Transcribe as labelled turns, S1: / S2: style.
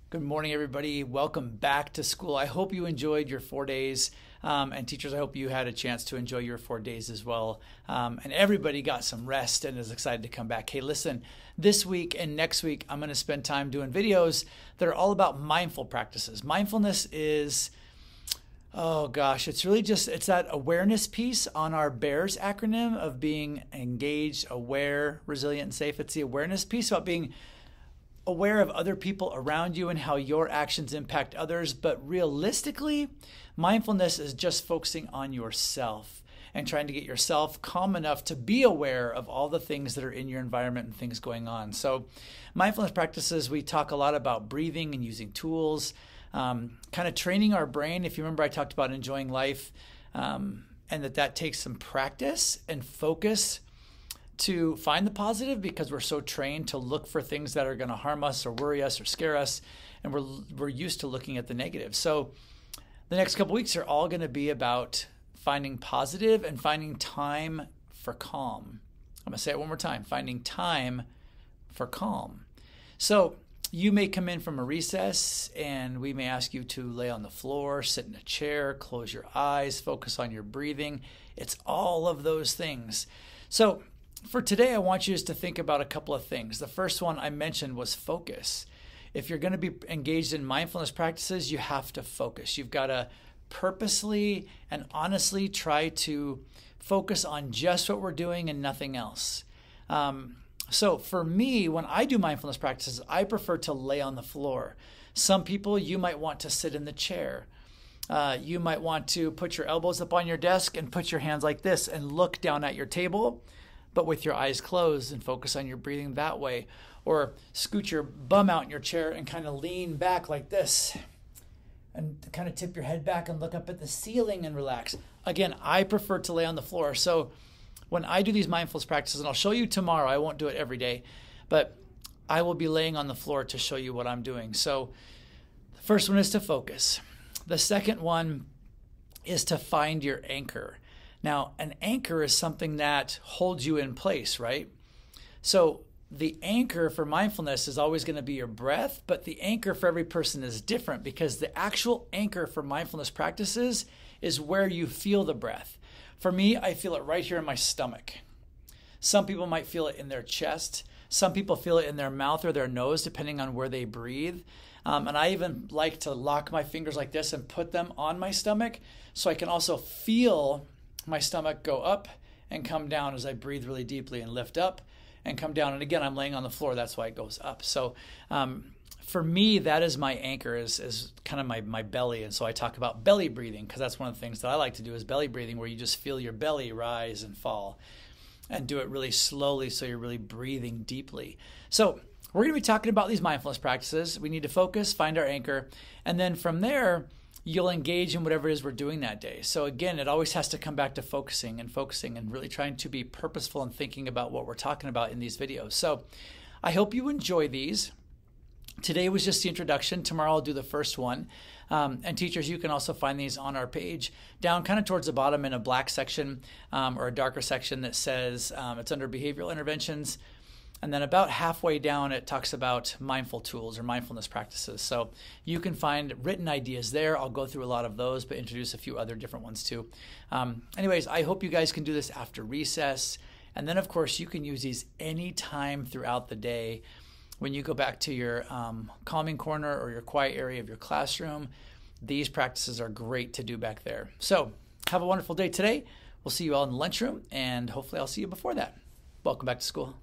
S1: Good morning, everybody. Welcome back to school. I hope you enjoyed your 4 days. And teachers, I hope you had a chance to enjoy your 4 days as well. And everybody got some rest and is excited to come back. Hey, listen, this week and next week, I'm going to spend time doing videos that are all about mindful practices. Mindfulness is, oh gosh, it's really just, it's that awareness piece on our BEARS acronym of being engaged, aware, resilient, and safe. It's the awareness piece about being aware of other people around you and how your actions impact others. But realistically, mindfulness is just focusing on yourself and trying to get yourself calm enough to be aware of all the things that are in your environment and things going on. So mindfulness practices, we talk a lot about breathing and using tools, kind of training our brain. If you remember, I talked about enjoying life, and that takes some practice and focus to find the positive, because we're so trained to look for things that are going to harm us or worry us or scare us, and we're used to looking at the negative. So the next couple weeks are all going to be about finding positive and finding time for calm. I'm going to say it one more time, finding time for calm. So you may come in from a recess and we may ask you to lay on the floor, sit in a chair, close your eyes, focus on your breathing. It's all of those things. So for today, I want you just to think about a couple of things. The first one I mentioned was focus. If you're going to be engaged in mindfulness practices, you have to focus. You've got to purposely and honestly try to focus on just what we're doing and nothing else. So for me, when I do mindfulness practices, I prefer to lay on the floor. Some people, you might want to sit in the chair. You might want to put your elbows up on your desk and put your hands like this and look down at your table, but with your eyes closed, and focus on your breathing that way. Or scoot your bum out in your chair and kind of lean back like this and kind of tip your head back and look up at the ceiling and relax. Again, I prefer to lay on the floor. So when I do these mindfulness practices, and I'll show you tomorrow, I won't do it every day, but I will be laying on the floor to show you what I'm doing. So the first one is to focus. The second one is to find your anchor. Now, an anchor is something that holds you in place, right? So the anchor for mindfulness is always going to be your breath, but the anchor for every person is different, because the actual anchor for mindfulness practices is where you feel the breath. For me, I feel it right here in my stomach. Some people might feel it in their chest. Some people feel it in their mouth or their nose, depending on where they breathe. And I even like to lock my fingers like this and put them on my stomach, so I can also feel my stomach go up and come down as I breathe really deeply, and lift up and come down. And again, I'm laying on the floor. That's why it goes up. So for me, that is my anchor, is kind of my belly. And so I talk about belly breathing, because that's one of the things that I like to do, is belly breathing, where you just feel your belly rise and fall, and do it really slowly so you're really breathing deeply. So we're going to be talking about these mindfulness practices. We need to focus, find our anchor, and then from there, you'll engage in whatever it is we're doing that day. So again, it always has to come back to focusing and really trying to be purposeful and thinking about what we're talking about in these videos. So I hope you enjoy these. Today was just the introduction. Tomorrow I'll do the first one. And teachers, you can also find these on our page down kind of towards the bottom in a black section, or a darker section that says it's under behavioral interventions. And then about halfway down, it talks about mindful tools or mindfulness practices. So you can find written ideas there. I'll go through a lot of those, but introduce a few other different ones too. Anyways, I hope you guys can do this after recess. And then, of course, you can use these anytime throughout the day. When you go back to your calming corner or your quiet area of your classroom, these practices are great to do back there. So have a wonderful day today. We'll see you all in the lunchroom, and hopefully I'll see you before that. Welcome back to school.